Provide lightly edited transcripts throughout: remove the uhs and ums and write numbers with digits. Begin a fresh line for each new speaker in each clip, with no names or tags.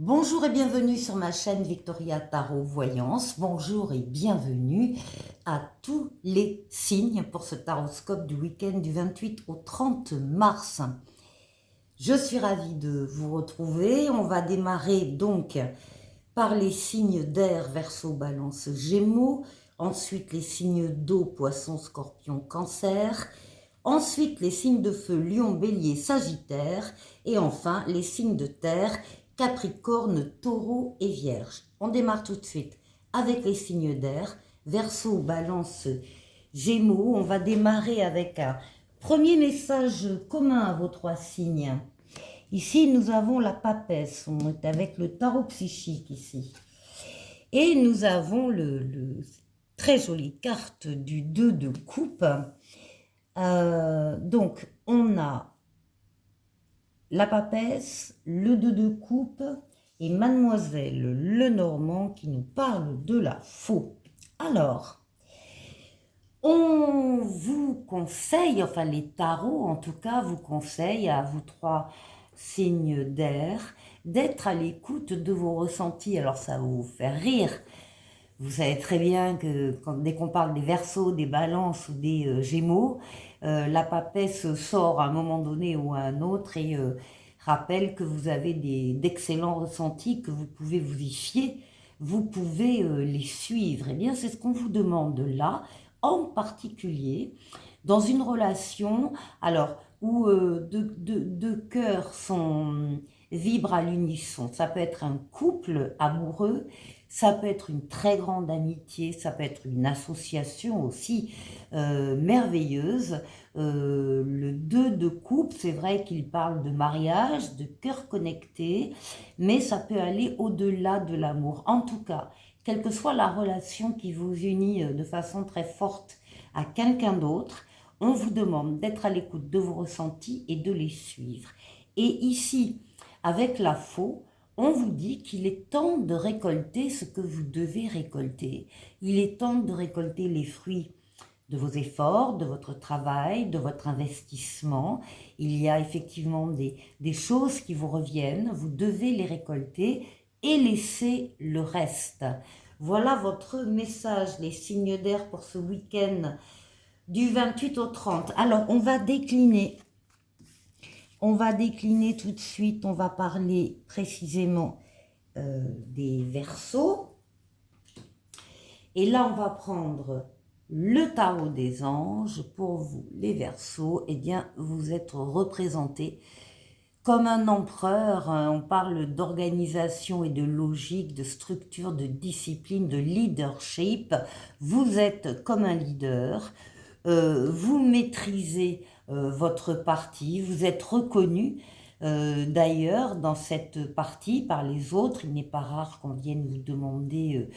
Bonjour et bienvenue sur ma chaîne Victoria Tarot Voyance. Bonjour et bienvenue à tous les signes pour ce taroscope du week-end du 28 au 30 mars. Je suis ravie de vous retrouver. On va démarrer donc par les signes d'air, Verseau, Balance, Gémeaux. Ensuite les signes d'eau, Poisson, Scorpion, Cancer. Ensuite les signes de feu, Lion, Bélier, Sagittaire. Et enfin les signes de terre, Capricorne, Taureau et Vierge. On démarre tout de suite avec les signes d'air, Verseau, Balance, Gémeaux. On va démarrer avec un premier message commun à vos trois signes. Ici, nous avons la papesse. On est avec le tarot psychique ici. Et nous avons le très jolie carte du 2 de coupe. Donc, on a la papesse, le 2 de coupe et Mademoiselle Lenormand qui nous parle de la faux. Alors, on vous conseille, enfin les tarots en tout cas vous conseillent à vous trois signes d'air d'être à l'écoute de vos ressentis. Alors ça va vous faire rire. Vous savez très bien que dès qu'on parle des Verseaux, des Balances ou des Gémeaux, la papesse sort à un moment donné ou à un autre et rappelle que vous avez d'excellents ressentis, que vous pouvez vous y fier, vous pouvez les suivre. Eh bien, c'est ce qu'on vous demande là, en particulier dans une relation alors où deux cœurs vibrent à l'unisson. Ça peut être un couple amoureux, ça peut être une très grande amitié, ça peut être une association aussi merveilleuse. Le 2 de coupe, c'est vrai qu'il parle de mariage, de cœur connecté, mais ça peut aller au-delà de l'amour. En tout cas, quelle que soit la relation qui vous unit de façon très forte à quelqu'un d'autre, on vous demande d'être à l'écoute de vos ressentis et de les suivre. Et ici, avec la faux, on vous dit qu'il est temps de récolter ce que vous devez récolter. Il est temps de récolter les fruits de vos efforts, de votre travail, de votre investissement. Il y a effectivement des choses qui vous reviennent. Vous devez les récolter et laisser le reste. Voilà votre message, les signes d'air pour ce week-end du 28 au 30. Alors, on va décliner. On va décliner tout de suite. On va parler précisément des Verseaux. Et là, on va prendre le tarot des anges. Pour vous, les Verseaux, eh bien, vous êtes représentés comme un empereur. On parle d'organisation et de logique, de structure, de discipline, de leadership. Vous êtes comme un leader. Vous maîtrisez votre partie. Vous êtes reconnu. D'ailleurs, dans cette partie, par les autres, il n'est pas rare qu'on vienne vous demander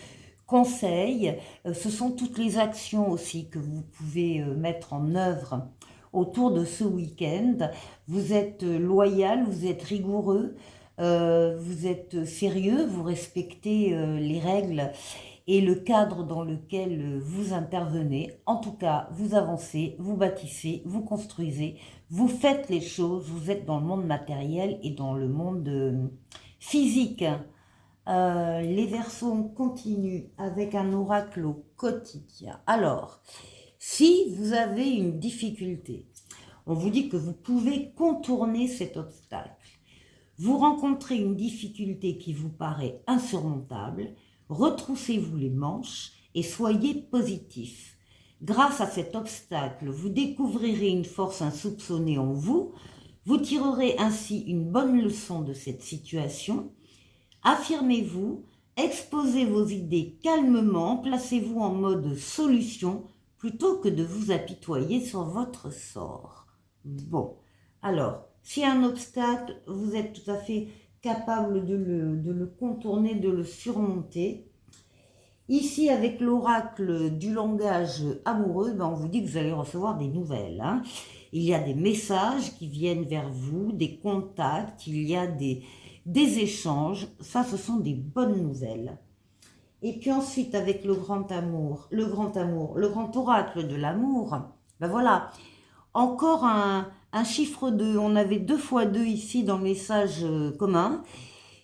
conseil. Ce sont toutes les actions aussi que vous pouvez mettre en œuvre autour de ce week-end. Vous êtes loyal, vous êtes rigoureux, vous êtes sérieux, vous respectez les règles et le cadre dans lequel vous intervenez. En tout cas, vous avancez, vous bâtissez, vous construisez, vous faites les choses, vous êtes dans le monde matériel et dans le monde physique. Les Verseaux continuent avec un oracle au quotidien. Alors, si vous avez une difficulté, on vous dit que vous pouvez contourner cet obstacle. Vous rencontrez une difficulté qui vous paraît insurmontable, retroussez-vous les manches et soyez positif. Grâce à cet obstacle, vous découvrirez une force insoupçonnée en vous, vous tirerez ainsi une bonne leçon de cette situation. Affirmez-vous, exposez vos idées calmement, placez-vous en mode solution plutôt que de vous apitoyer sur votre sort. Bon, alors, s'il y a un obstacle, vous êtes tout à fait capable de le contourner, de le surmonter. Ici, avec l'oracle du langage amoureux, on vous dit que vous allez recevoir des nouvelles. Il y a des messages qui viennent vers vous, des contacts, il y a des échanges. Ça, ce sont des bonnes nouvelles. Et puis ensuite, avec le grand amour, le grand oracle de l'amour, ben voilà, encore un chiffre 2. On avait 2 fois 2 ici dans le message commun.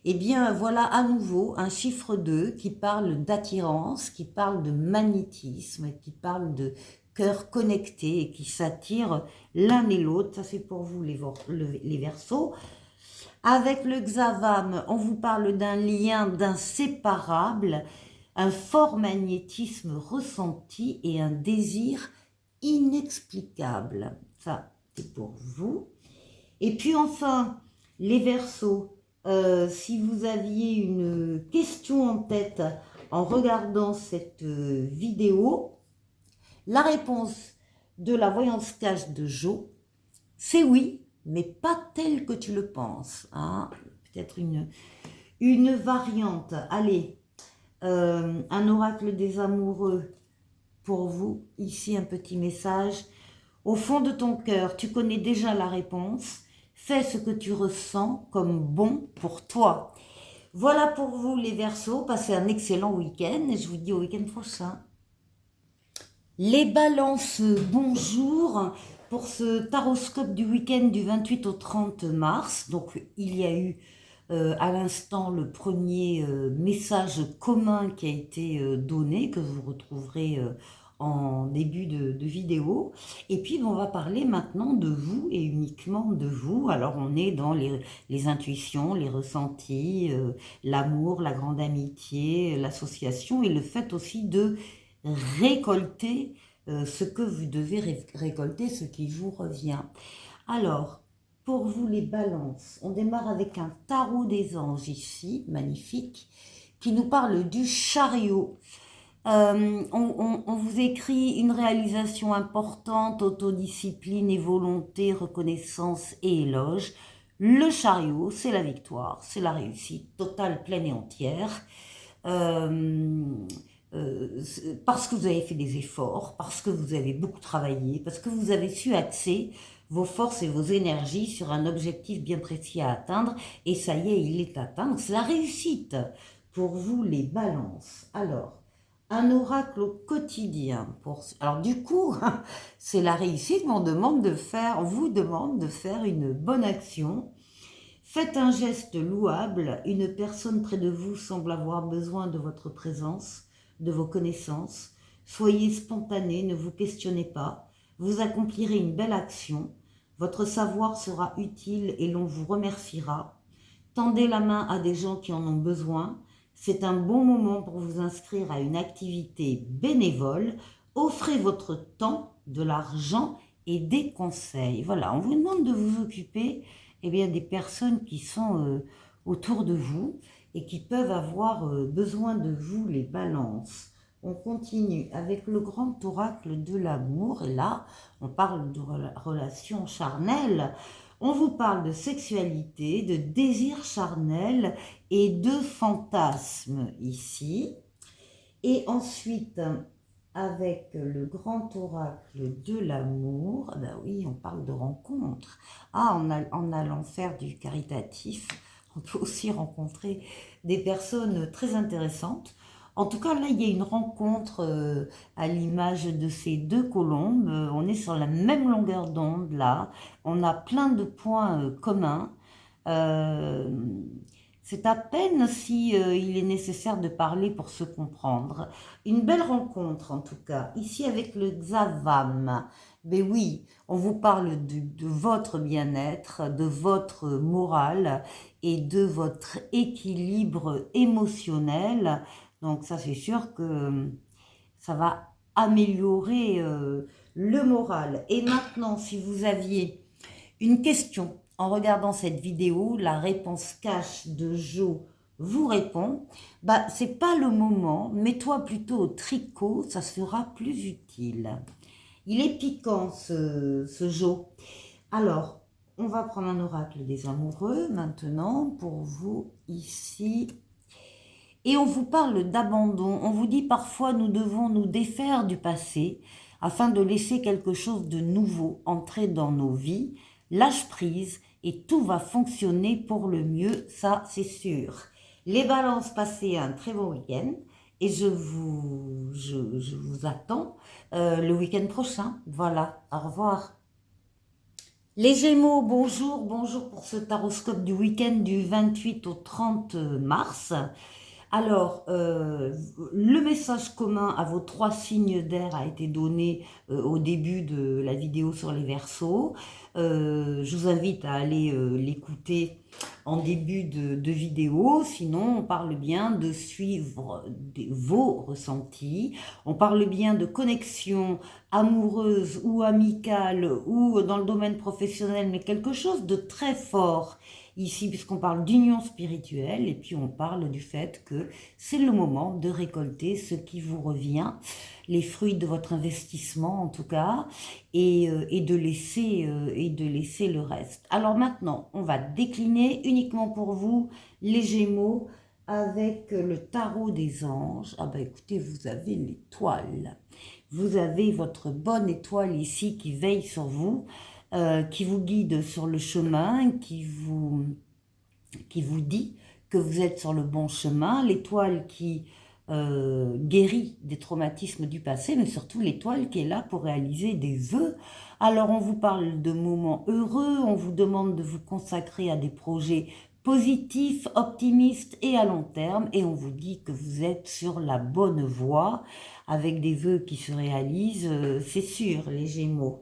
Eh bien, voilà à nouveau un chiffre 2 qui parle d'attirance, qui parle de magnétisme, qui parle de cœur connecté et qui s'attirent l'un et l'autre. Ça, c'est pour vous les Verseaux. Avec le Xavam, on vous parle d'un lien d'inséparable, un fort magnétisme ressenti et un désir inexplicable. Ça, c'est pour vous. Et puis enfin, les Verseaux, si vous aviez une question en tête en regardant cette vidéo, la réponse de la voyance cash de Jo, c'est oui, mais pas tel que tu le penses. Hein. Peut-être une variante. Allez, un oracle des amoureux pour vous. Ici, un petit message. Au fond de ton cœur, tu connais déjà la réponse. Fais ce que tu ressens comme bon pour toi. Voilà pour vous les Verseaux. Passez un excellent week-end et je vous dis au week-end prochain. Les balances, bonjour pour ce taroscope du week-end du 28 au 30 mars. Donc il y a eu à l'instant le premier message commun qui a été donné, que vous retrouverez en début de vidéo. Et puis on va parler maintenant de vous et uniquement de vous. Alors on est dans les intuitions, les ressentis, l'amour, la grande amitié, l'association et le fait aussi de récolter ce que vous devez récolter, ce qui vous revient. Alors, pour vous les balances, on démarre avec un tarot des anges ici, magnifique, qui nous parle du chariot. On vous écrit une réalisation importante, autodiscipline et volonté, reconnaissance et éloge. Le chariot, c'est la victoire, c'est la réussite totale, pleine et entière. Parce que vous avez fait des efforts, parce que vous avez beaucoup travaillé, parce que vous avez su axer vos forces et vos énergies sur un objectif bien précis à atteindre, et ça y est, il est atteint. C'est la réussite pour vous les balances. Alors, un oracle au quotidien. Alors du coup, c'est la réussite, mais on vous demande de faire une bonne action. Faites un geste louable, une personne près de vous semble avoir besoin de votre présence, de vos connaissances. Soyez spontané, ne vous questionnez pas. Vous accomplirez une belle action. Votre savoir sera utile et l'on vous remerciera. Tendez la main à des gens qui en ont besoin. C'est un bon moment pour vous inscrire à une activité bénévole. Offrez votre temps, de l'argent et des conseils. Voilà, on vous demande de vous occuper des personnes qui sont autour de vous et qui peuvent avoir besoin de vous, les balances. On continue avec le grand oracle de l'amour. Et là, on parle de relations charnelles. On vous parle de sexualité, de désir charnel et de fantasme ici. Et ensuite, avec le grand oracle de l'amour, ben oui, on parle de rencontre. Ah, en allant faire du caritatif, on peut aussi rencontrer des personnes très intéressantes. En tout cas, là, il y a une rencontre à l'image de ces deux colombes. On est sur la même longueur d'onde, là. On a plein de points communs. C'est à peine si il est nécessaire de parler pour se comprendre. Une belle rencontre, en tout cas. Ici, avec le Xavam. Mais oui, on vous parle de votre bien-être, de votre morale et de votre équilibre émotionnel. Donc ça, c'est sûr que ça va améliorer le moral. Et maintenant, si vous aviez une question en regardant cette vidéo, la réponse cash de Jo vous répond, bah c'est pas le moment, mets-toi plutôt au tricot, ça sera plus utile. Il est piquant ce Jo. Alors, on va prendre un oracle des amoureux maintenant pour vous ici. Et on vous parle d'abandon. On vous dit parfois nous devons nous défaire du passé afin de laisser quelque chose de nouveau entrer dans nos vies. Lâche prise et tout va fonctionner pour le mieux, ça c'est sûr. Les balances, passez un très bon week-end et je vous attends le week-end prochain. Voilà, au revoir. Les Gémeaux, bonjour, bonjour pour ce taroscope du week-end du 28 au 30 mars. Alors, le message commun à vos trois signes d'air a été donné au début de la vidéo sur les Verseaux. Je vous invite à aller l'écouter en début de vidéo. Sinon, on parle bien de suivre vos ressentis. On parle bien de connexion amoureuse ou amicale ou dans le domaine professionnel, mais quelque chose de très fort ici, puisqu'on parle d'union spirituelle, et puis on parle du fait que c'est le moment de récolter ce qui vous revient, les fruits de votre investissement en tout cas, et de laisser le reste. Alors maintenant, on va décliner uniquement pour vous les Gémeaux avec le tarot des anges. Ah ben écoutez, vous avez l'étoile. Vous avez votre bonne étoile ici qui veille sur vous, qui vous guide sur le chemin, qui vous dit que vous êtes sur le bon chemin, l'étoile qui guérit des traumatismes du passé, mais surtout l'étoile qui est là pour réaliser des vœux. Alors on vous parle de moments heureux, on vous demande de vous consacrer à des projets positifs, optimistes et à long terme, et on vous dit que vous êtes sur la bonne voie, avec des vœux qui se réalisent, c'est sûr, les Gémeaux.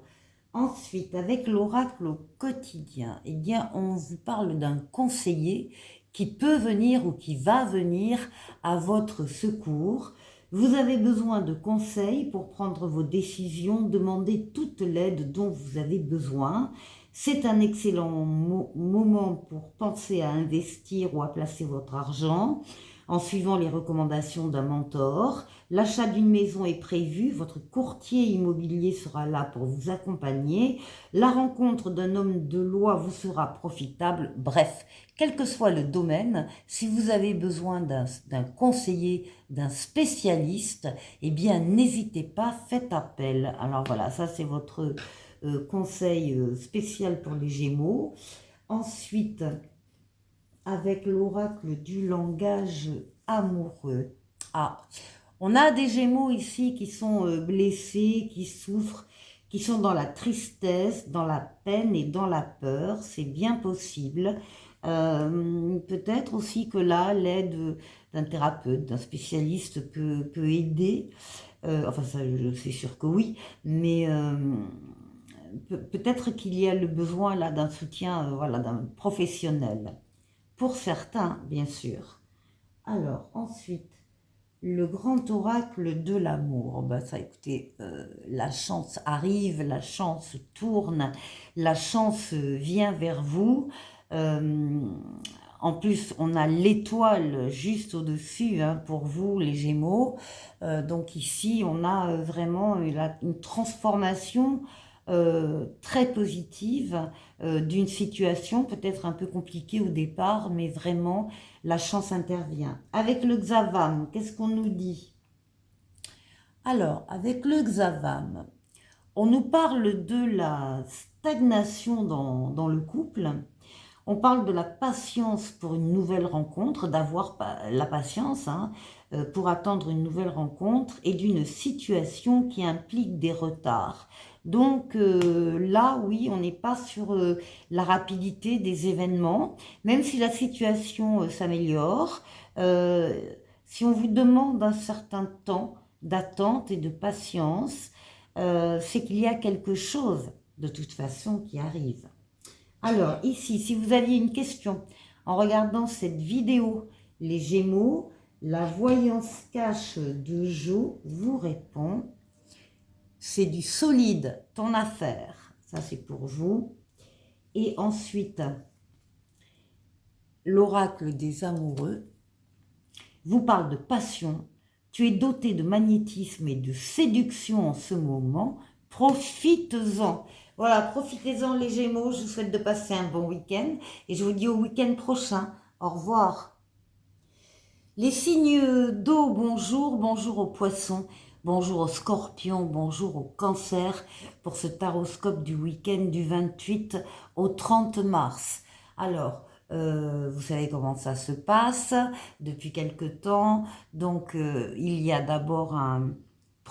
Ensuite, avec l'oracle au quotidien, eh bien, on vous parle d'un conseiller qui peut venir ou qui va venir à votre secours. Vous avez besoin de conseils pour prendre vos décisions, demander toute l'aide dont vous avez besoin. C'est un excellent moment pour penser à investir ou à placer votre argent en suivant les recommandations d'un mentor. L'achat d'une maison est prévu, votre courtier immobilier sera là pour vous accompagner, la rencontre d'un homme de loi vous sera profitable. Bref, quel que soit le domaine, si vous avez besoin d'un conseiller, d'un spécialiste, eh bien n'hésitez pas, faites appel. Alors voilà, ça c'est votre conseil spécial pour les Gémeaux. Ensuite, avec l'oracle du langage amoureux. Ah, on a des Gémeaux ici qui sont blessés, qui souffrent, qui sont dans la tristesse, dans la peine et dans la peur. C'est bien possible. Peut-être aussi que là, l'aide d'un thérapeute, d'un spécialiste peut aider. Enfin, ça, c'est sûr que oui. Mais peut-être qu'il y a le besoin là d'un soutien, voilà, d'un professionnel. Pour certains, bien sûr. Alors, ensuite, le grand oracle de l'amour. Ben ça, écoutez, la chance arrive, la chance tourne, la chance vient vers vous. En plus, on a l'étoile juste au-dessus hein, pour vous, les Gémeaux. Donc ici, on a vraiment une transformation très positive d'une situation peut-être un peu compliquée au départ, mais vraiment la chance intervient. Avec le Xavam, qu'est-ce qu'on nous dit? Alors, avec le Xavam, on nous parle de la stagnation dans le couple. On parle de la patience pour une nouvelle rencontre, d'avoir la patience hein, pour attendre une nouvelle rencontre et d'une situation qui implique des retards. Donc là, oui, on n'est pas sur la rapidité des événements, même si la situation s'améliore. Si on vous demande un certain temps d'attente et de patience, c'est qu'il y a quelque chose de toute façon qui arrive. Alors ici, si vous aviez une question en regardant cette vidéo, les Gémeaux, la voyance cache de Jo vous répond. C'est du solide, ton affaire. Ça, c'est pour vous. Et ensuite, l'oracle des amoureux vous parle de passion. Tu es doté de magnétisme et de séduction en ce moment. Profites-en. Voilà, profitez-en les Gémeaux. Je vous souhaite de passer un bon week-end. Et je vous dis au week-end prochain. Au revoir. Les signes d'eau, bonjour, bonjour aux poissons, bonjour aux scorpions, bonjour aux cancers pour ce taroscope du week-end du 28 au 30 mars. Alors, vous savez comment ça se passe depuis quelque temps. Donc, il y a d'abord un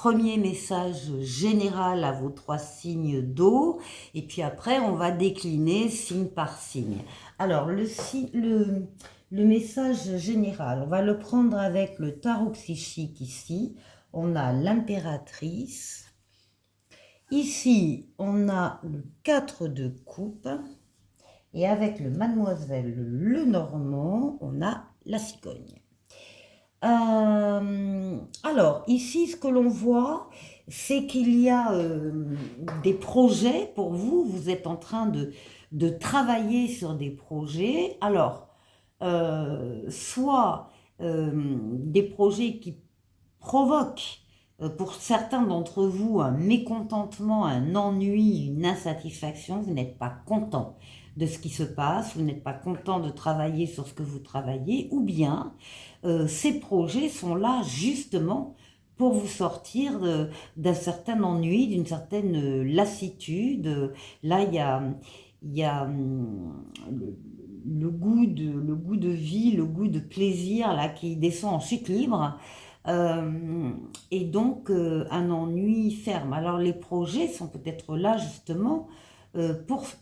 premier message général à vos 3 signes d'eau, et puis après on va décliner signe par signe. Alors le message général, on va le prendre avec le tarot psychique ici. On a l'impératrice. Ici, on a le 4 de coupe. Et avec le mademoiselle Lenormand, on a la cigogne. Alors, ici, ce que l'on voit, c'est qu'il y a des projets pour vous. Vous êtes en train de travailler sur des projets. Alors, soit des projets qui provoquent pour certains d'entre vous un mécontentement, un ennui, une insatisfaction. Vous n'êtes pas content de ce qui se passe, vous n'êtes pas content de travailler sur ce que vous travaillez, ou bien ces projets sont là justement pour vous sortir d'un certain ennui, d'une certaine lassitude. Là, il y a le goût de vie, le goût de plaisir là, qui descend en chute libre. Et donc un ennui ferme. Alors les projets sont peut-être là justement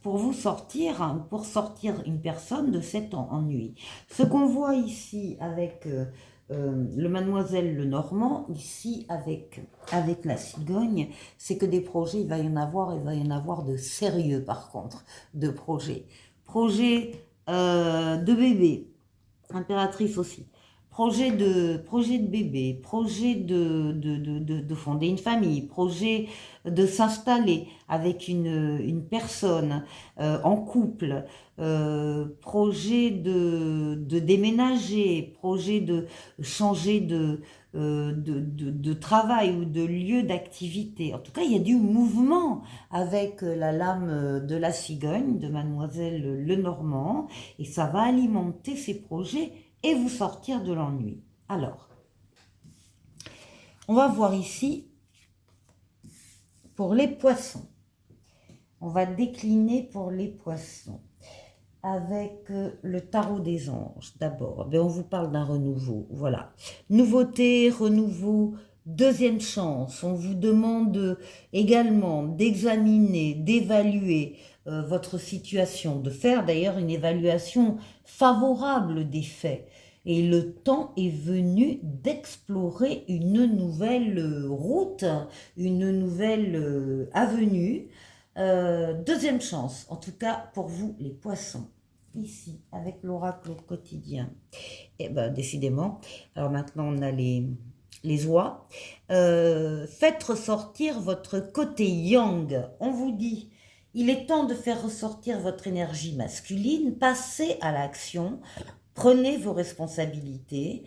pour vous sortir, hein, pour sortir une personne de cet ennui. Ce qu'on voit ici avec le mademoiselle Lenormand, ici avec la cigogne, c'est que des projets, il va y en avoir de sérieux par contre, de projets. Projets de bébé, impératrice aussi. Projet de bébé, projet de fonder une famille, projet de s'installer avec une personne en couple, projet de déménager, projet de changer de travail ou de lieu d'activité. En tout cas, il y a du mouvement avec la lame de la cigogne de mademoiselle Lenormand et ça va alimenter ces projets et vous sortir de l'ennui. Alors, on va voir ici pour les poissons. On va décliner pour les poissons avec le tarot des anges. D'abord, on vous parle d'un renouveau. Voilà. Nouveauté, renouveau, deuxième chance. On vous demande également d'examiner, d'évaluer votre situation, de faire d'ailleurs une évaluation favorable des faits. Et le temps est venu d'explorer une nouvelle route, une nouvelle avenue. Deuxième chance, en tout cas pour vous les poissons, ici avec l'oracle au quotidien. Et ben décidément, alors maintenant on a les oies. Faites ressortir votre côté yang. On vous dit, il est temps de faire ressortir votre énergie masculine, passez à l'action, prenez vos responsabilités,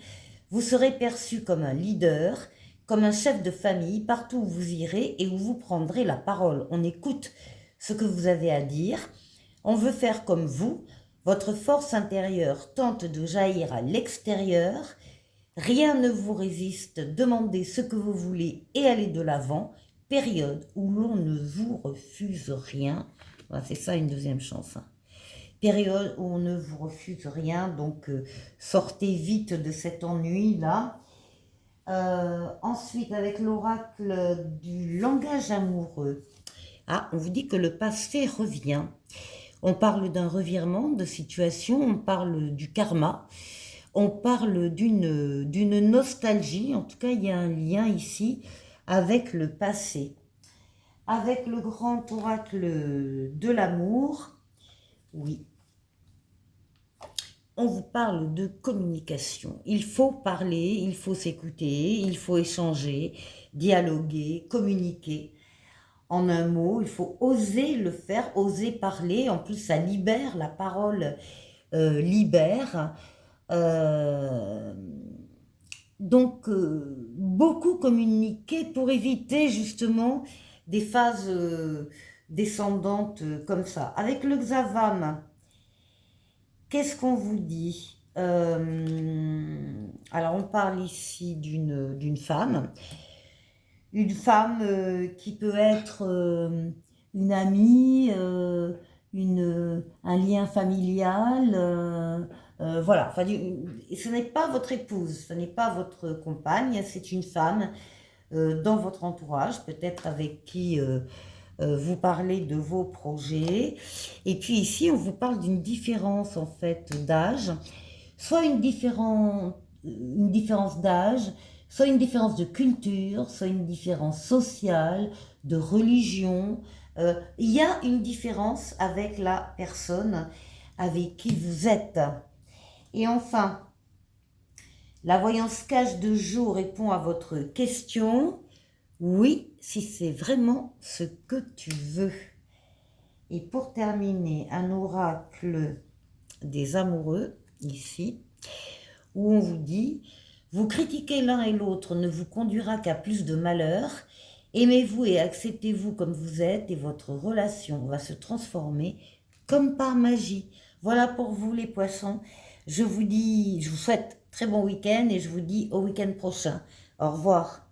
vous serez perçu comme un leader, comme un chef de famille, partout où vous irez et où vous prendrez la parole. On écoute ce que vous avez à dire, on veut faire comme vous, votre force intérieure tente de jaillir à l'extérieur, rien ne vous résiste, demandez ce que vous voulez et allez de l'avant, période où l'on ne vous refuse rien. Voilà, c'est ça une deuxième chance. Période où on ne vous refuse rien, donc sortez vite de cet ennui-là. Ensuite, avec l'oracle du langage amoureux, on vous dit que le passé revient. On parle d'un revirement de situation, on parle du karma, on parle d'une nostalgie, en tout cas il y a un lien ici avec le passé. Avec le grand oracle de l'amour, oui, on vous parle de communication. Il faut parler, il faut s'écouter, il faut échanger, dialoguer, communiquer. En un mot, il faut oser le faire, oser parler. En plus, ça libère, la parole libère. Donc, beaucoup communiquer pour éviter justement des phases descendantes comme ça. Avec le Xavam, qu'est-ce qu'on vous dit? Alors, on parle ici d'une femme. Une femme qui peut être une amie, un lien familial, voilà. Enfin, ce n'est pas votre épouse, ce n'est pas votre compagne, c'est une femme dans votre entourage, peut-être avec qui vous parlez de vos projets. Et puis ici, on vous parle d'une différence en fait d'âge, soit une différence d'âge, soit une différence de culture, soit une différence sociale, de religion. Il y a une différence avec la personne avec qui vous êtes. Et enfin, la voyance cache de Jo répond à votre question. Oui, si c'est vraiment ce que tu veux. Et pour terminer, un oracle des amoureux, ici, où on vous dit « Vous critiquer l'un et l'autre ne vous conduira qu'à plus de malheur. Aimez-vous et acceptez-vous comme vous êtes et votre relation va se transformer comme par magie. » Voilà pour vous les poissons. Je vous souhaite très bon week-end et je vous dis au week-end prochain. Au revoir.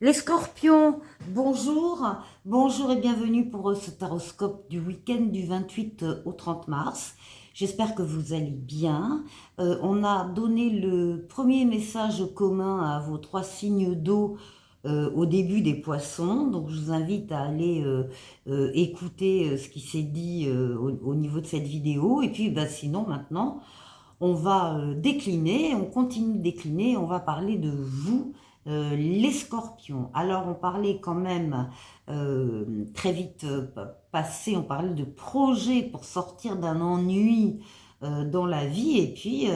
Les scorpions, bonjour, bonjour et bienvenue pour ce taroscope du week-end du 28 au 30 mars. J'espère que vous allez bien. On a donné le premier message commun à vos 3 signes d'eau au début des poissons. Donc je vous invite à aller écouter ce qui s'est dit au niveau de cette vidéo. Et puis sinon maintenant, on va décliner, on continue de décliner, on va parler de vous. Les scorpions, alors on parlait quand même très vite passé, on parlait de projets pour sortir d'un ennui dans la vie et puis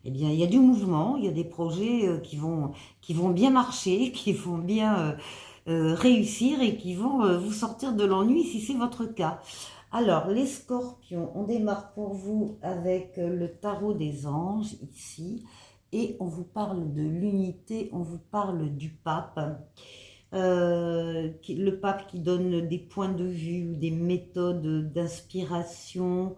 eh bien, il y a du mouvement, il y a des projets qui vont bien marcher, qui vont bien réussir et qui vont vous sortir de l'ennui si c'est votre cas. Alors, les scorpions, on démarre pour vous avec le tarot des anges ici. Et on vous parle de l'unité, on vous parle du pape. Le pape qui donne des points de vue ou des méthodes d'inspiration.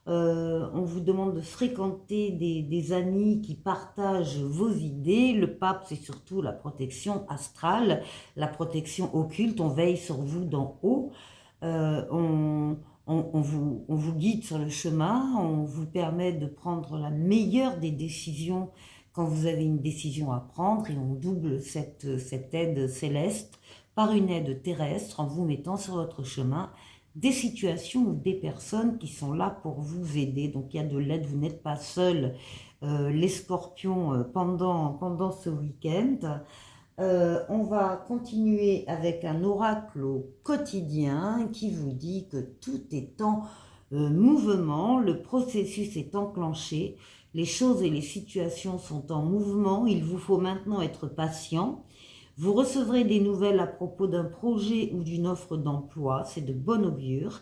On vous demande de fréquenter des amis qui partagent vos idées. Le pape, c'est surtout la protection astrale, la protection occulte. On veille sur vous d'en haut. On vous guide sur le chemin. On vous permet de prendre la meilleure des décisions quand vous avez une décision à prendre et on double cette aide céleste par une aide terrestre en vous mettant sur votre chemin des situations ou des personnes qui sont là pour vous aider. Donc il y a de l'aide, vous n'êtes pas seul, les scorpions, pendant ce week-end. On va continuer avec un oracle au quotidien qui vous dit que tout est en mouvement, le processus est enclenché, les choses et les situations sont en mouvement, il vous faut maintenant être patient. Vous recevrez des nouvelles à propos d'un projet ou d'une offre d'emploi, c'est de bon augure.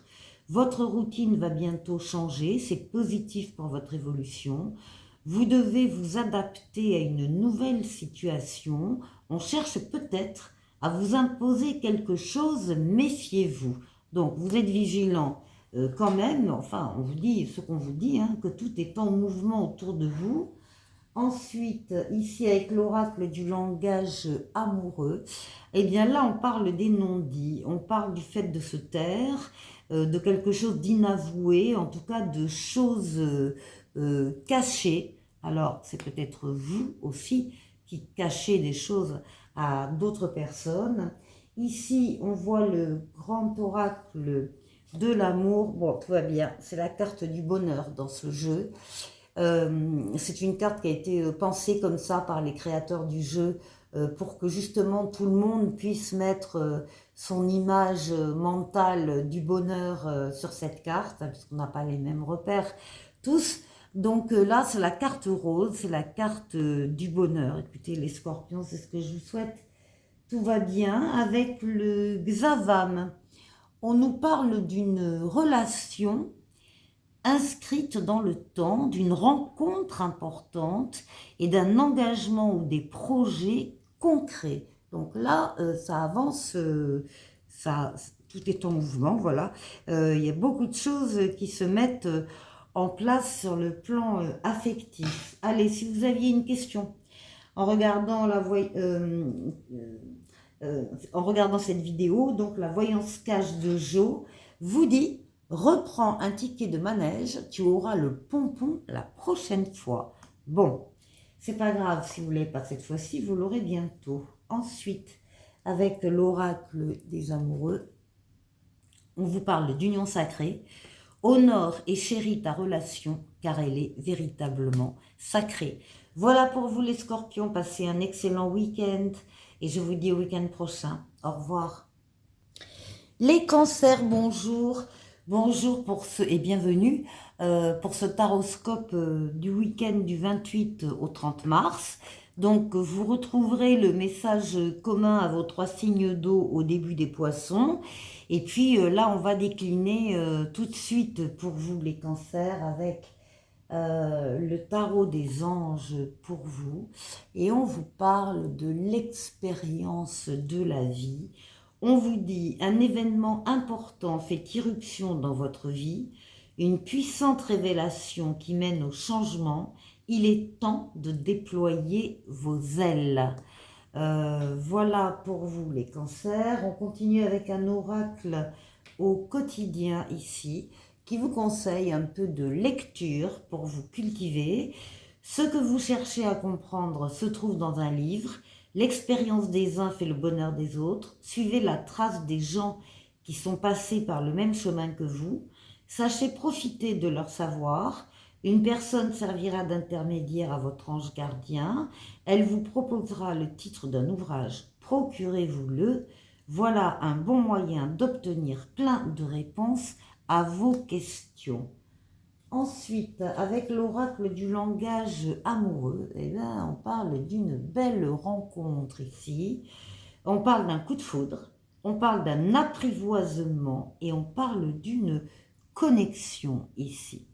Votre routine va bientôt changer, c'est positif pour votre évolution. Vous devez vous adapter à une nouvelle situation. On cherche peut-être à vous imposer quelque chose, méfiez-vous. Donc vous êtes vigilant quand même, enfin on vous dit ce qu'on vous dit, hein, que tout est en mouvement autour de vous. Ensuite, ici avec l'oracle du langage amoureux, eh bien là on parle des non-dits, on parle du fait de se taire, de quelque chose d'inavoué, en tout cas de choses cachées. Alors c'est peut-être vous aussi qui cachez des choses à d'autres personnes. Ici on voit le grand oracle de l'amour. Bon, tout va bien, c'est la carte du bonheur dans ce jeu. C'est une carte qui a été pensée comme ça par les créateurs du jeu pour que justement tout le monde puisse mettre son image mentale du bonheur sur cette carte, hein, puisqu'on n'a pas les mêmes repères tous. Donc là, c'est la carte rose, c'est la carte du bonheur. Écoutez, les scorpions, c'est ce que je vous souhaite. Tout va bien avec le Xavam. On nous parle d'une relation inscrite dans le temps, d'une rencontre importante et d'un engagement ou des projets concrets. Donc là, ça avance, tout est en mouvement, voilà. Il y a beaucoup de choses qui se mettent en place sur le plan affectif. Allez, si vous aviez une question en regardant en regardant cette vidéo, donc la voyance cache de Jo vous dit: reprends un ticket de manège, tu auras le pompon la prochaine fois. Bon, c'est pas grave si vous ne l'avez pas cette fois-ci, vous l'aurez bientôt. Ensuite, avec l'oracle des amoureux, on vous parle d'union sacrée. Honore et chéris ta relation, car elle est véritablement sacrée. Voilà pour vous les scorpions, passez un excellent week-end et je vous dis au week-end prochain. Au revoir. Les cancers, bonjour. Bonjour pour ce, et bienvenue pour ce taroscope du week-end du 28 au 30 mars. Donc vous retrouverez le message commun à vos 3 signes d'eau au début des poissons. Et puis là, on va décliner tout de suite pour vous les cancers avec le tarot des anges pour vous. Et on vous parle de l'expérience de la vie. On vous dit un événement important fait irruption dans votre vie, une puissante révélation qui mène au changement. Il est temps de déployer vos ailes. Voilà pour vous les cancers. On continue avec un oracle au quotidien ici qui vous conseille un peu de lecture pour vous cultiver. Ce que vous cherchez à comprendre se trouve dans un livre. L'expérience des uns fait le bonheur des autres. Suivez la trace des gens qui sont passés par le même chemin que vous. Sachez profiter de leur savoir. Une personne servira d'intermédiaire à votre ange gardien. Elle vous proposera le titre d'un ouvrage. Procurez-vous-le. Voilà un bon moyen d'obtenir plein de réponses à vos questions. Ensuite, avec l'oracle du langage amoureux, eh bien, on parle d'une belle rencontre ici. On parle d'un coup de foudre, on parle d'un apprivoisement et on parle d'une connexion ici.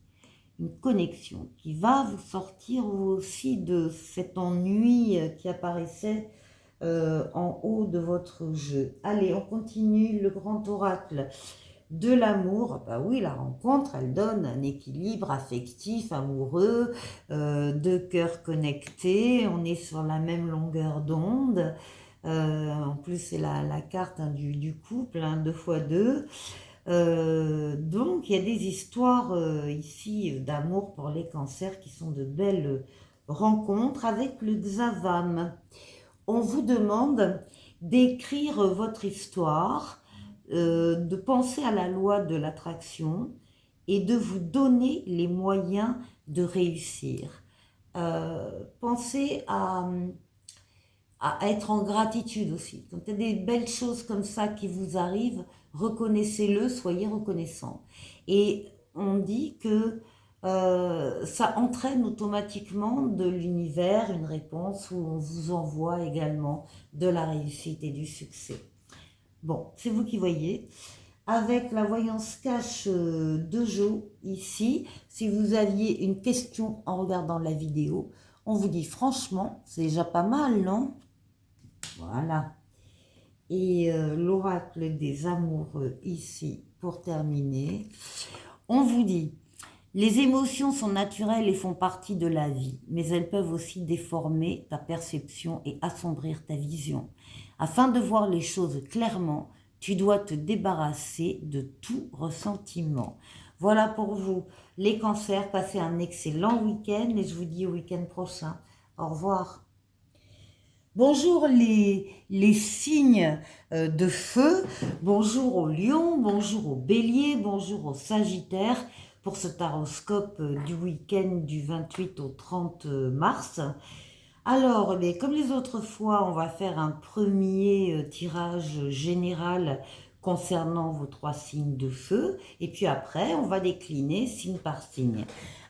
Une connexion qui va vous sortir aussi de cet ennui qui apparaissait en haut de votre jeu. Allez, on continue le grand oracle de l'amour. Bah oui, la rencontre, elle donne un équilibre affectif, amoureux, deux cœurs connectés, on est sur la même longueur d'onde. En plus, c'est la carte du couple, 2 x 2. Donc, il y a des histoires ici d'amour pour les cancers qui sont de belles rencontres avec le Xavam. On vous demande d'écrire votre histoire, de penser à la loi de l'attraction et de vous donner les moyens de réussir. Pensez à être en gratitude aussi. Quand il y a des belles choses comme ça qui vous arrivent, reconnaissez-le, soyez reconnaissant. Et on dit que ça entraîne automatiquement de l'univers une réponse où on vous envoie également de la réussite et du succès. Bon, c'est vous qui voyez. Avec la voyance cache de Jo ici, si vous aviez une question en regardant la vidéo, on vous dit franchement, c'est déjà pas mal, non? Voilà. Et l'oracle des amoureux ici, pour terminer, on vous dit, les émotions sont naturelles et font partie de la vie, mais elles peuvent aussi déformer ta perception et assombrir ta vision. Afin de voir les choses clairement, tu dois te débarrasser de tout ressentiment. Voilà pour vous, les cancers. Passez un excellent week-end et je vous dis au week-end prochain. Au revoir. Bonjour les signes de feu, bonjour aux lions, bonjour aux béliers, bonjour aux sagittaires pour ce taroscope du week-end du 28 au 30 mars. Alors, comme les autres fois, on va faire un premier tirage général concernant vos 3 signes de feu et puis après, on va décliner signe par signe.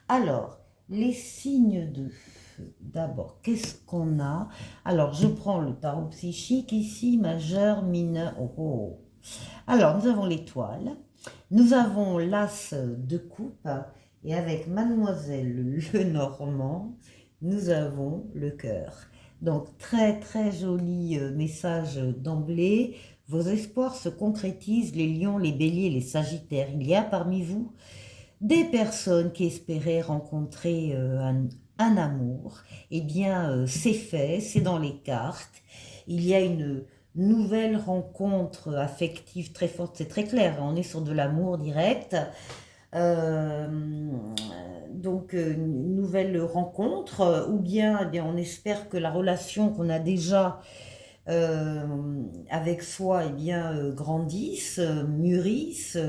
Alors, les signes de feu. D'abord, qu'est-ce qu'on a? Alors, je prends le tarot psychique ici, majeur, mineur. Oh, oh. Alors, nous avons l'étoile, nous avons l'as de coupe, et avec Mademoiselle Lenormand, nous avons le cœur. Donc, très, très joli message d'emblée. Vos espoirs se concrétisent, les lions, les béliers, les sagittaires. Il y a parmi vous des personnes qui espéraient rencontrer un amour. Eh bien, c'est fait, c'est dans les cartes. Il y a une nouvelle rencontre affective très forte, c'est très clair, on est sur de l'amour direct. Donc, une nouvelle rencontre, ou bien, on espère que la relation qu'on a déjà avec soi, eh bien, grandissent, mûrissent,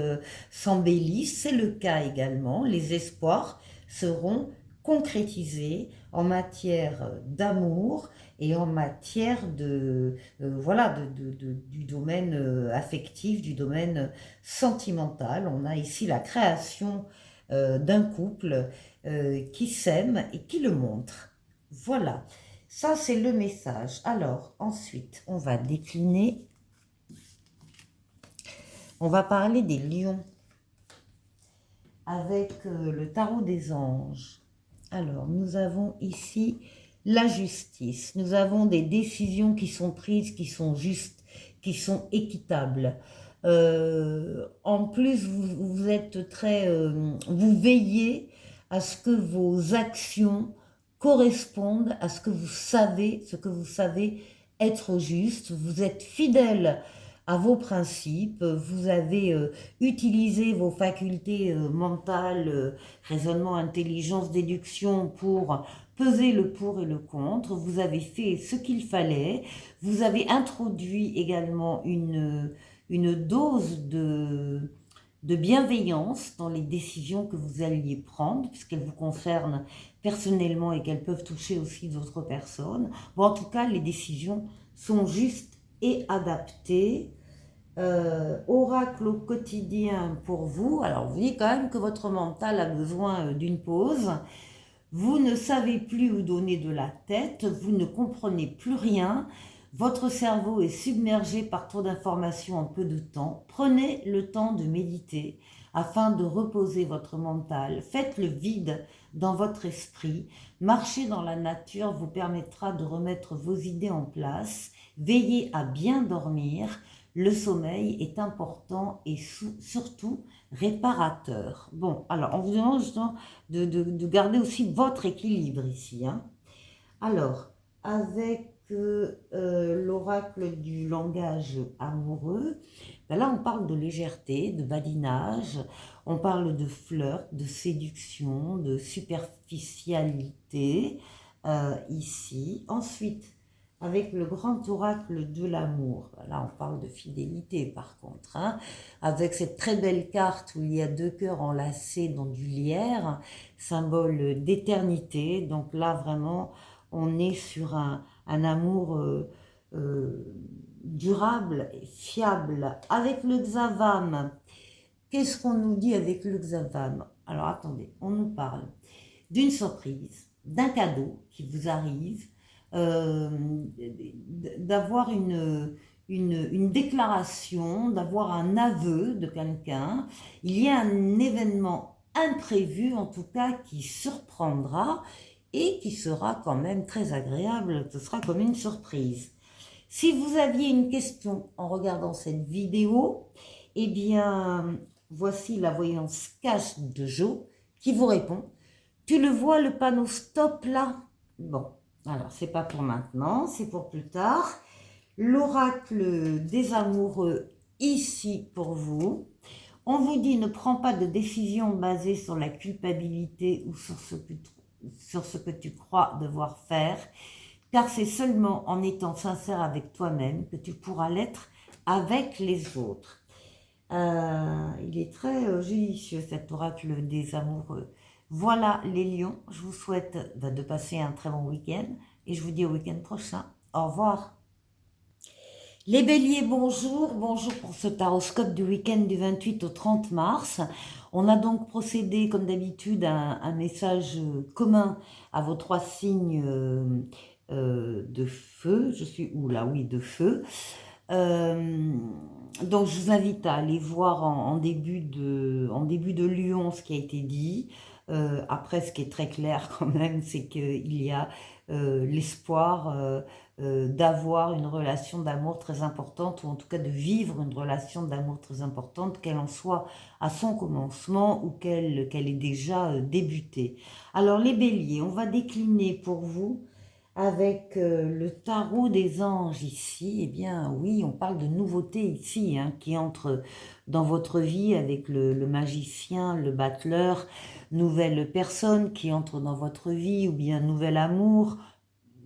s'embellissent. C'est le cas également. Les espoirs seront concrétisés en matière d'amour et en matière voilà, du domaine affectif, du domaine sentimental. On a ici la création d'un couple qui s'aime et qui le montre. Voilà. Ça, c'est le message. Alors, ensuite, on va décliner. On va parler des lions avec le tarot des anges. Alors, nous avons ici la justice. Nous avons des décisions qui sont prises, qui sont justes, qui sont équitables. En plus, vous êtes très... vous veillez à ce que vos actions correspondent à ce que vous savez être juste. Vous êtes fidèle à vos principes, vous avez utilisé vos facultés mentales, raisonnement, intelligence, déduction pour peser le pour et le contre. Vous avez fait ce qu'il fallait. Vous avez introduit également une dose de bienveillance dans les décisions que vous alliez prendre, puisqu'elles vous concernent personnellement et qu'elles peuvent toucher aussi d'autres personnes. Bon, en tout cas, les décisions sont justes et adaptées. Oracle au quotidien pour vous. Alors, vous dites quand même que votre mental a besoin d'une pause. Vous ne savez plus où donner de la tête, vous ne comprenez plus rien. Votre cerveau est submergé par trop d'informations en peu de temps. Prenez le temps de méditer afin de reposer votre mental. Faites le vide dans votre esprit. Marcher dans la nature vous permettra de remettre vos idées en place. Veillez à bien dormir. Le sommeil est important et surtout réparateur. Bon, alors on vous demande justement de garder aussi votre équilibre ici. Hein. Alors, avec l'oracle du langage amoureux, ben là on parle de légèreté, de badinage, on parle de flirt, de séduction, de superficialité ici. Ensuite, avec le grand oracle de l'amour, là on parle de fidélité par contre, hein, avec cette très belle carte où il y a deux cœurs enlacés dans du lierre, symbole d'éternité. Donc là vraiment on est sur un amour durable et fiable. Avec le Xavam, qu'est-ce qu'on nous dit avec le Xavam? Alors attendez, on nous parle d'une surprise, d'un cadeau qui vous arrive, d'avoir une déclaration, d'avoir un aveu de quelqu'un. Il y a un événement imprévu, en tout cas, qui surprendra et qui sera quand même très agréable. Ce sera comme une surprise. Si vous aviez une question en regardant cette vidéo, eh bien, voici la voyance cash de Jo qui vous répond. Tu le vois, le panneau stop là? Bon, alors c'est pas pour maintenant, c'est pour plus tard. L'oracle des amoureux ici pour vous. On vous dit ne prends pas de décision basée sur la culpabilité ou sur ce que tu crois devoir faire, car c'est seulement en étant sincère avec toi-même que tu pourras l'être avec les autres. Il est très judicieux cet oracle des amoureux. Voilà les lions, je vous souhaite de passer un très bon week-end et je vous dis au week-end prochain. Au revoir. Les béliers, bonjour. Bonjour pour ce taroscope du week-end du 28 au 30 mars. On a donc procédé comme d'habitude à un message commun à vos trois signes de feu. Je suis où là? Oui, de feu. Donc je vous invite à aller voir en début de Lion ce qui a été dit. Après, ce qui est très clair quand même, c'est qu'il y a l'espoir d'avoir une relation d'amour très importante, ou en tout cas de vivre une relation d'amour très importante, qu'elle en soit à son commencement ou qu'elle ait déjà débuté. Alors les béliers, on va décliner pour vous avec le tarot des anges ici. Eh bien oui, on parle de nouveautés ici, hein, qui entrent dans votre vie avec le magicien, le battleur, nouvelle personne qui entre dans votre vie, ou bien nouvel amour,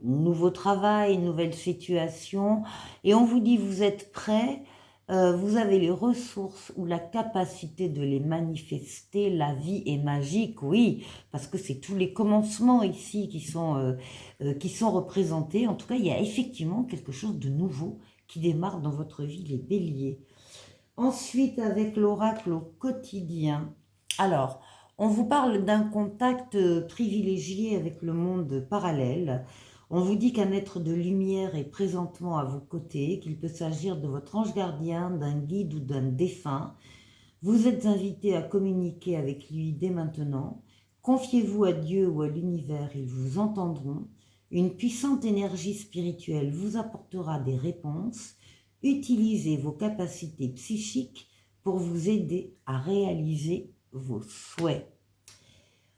nouveau travail, nouvelle situation, et on vous dit vous êtes prêt, vous avez les ressources ou la capacité de les manifester, la vie est magique, oui, parce que c'est tous les commencements ici qui sont représentés. En tout cas, il y a effectivement quelque chose de nouveau qui démarre dans votre vie, les béliers. Ensuite, avec l'oracle au quotidien. Alors, on vous parle d'un contact privilégié avec le monde parallèle. On vous dit qu'un être de lumière est présentement à vos côtés, qu'il peut s'agir de votre ange gardien, d'un guide ou d'un défunt. Vous êtes invité à communiquer avec lui dès maintenant. Confiez-vous à Dieu ou à l'univers, ils vous entendront. Une puissante énergie spirituelle vous apportera des réponses. Utilisez vos capacités psychiques pour vous aider à réaliser vos souhaits.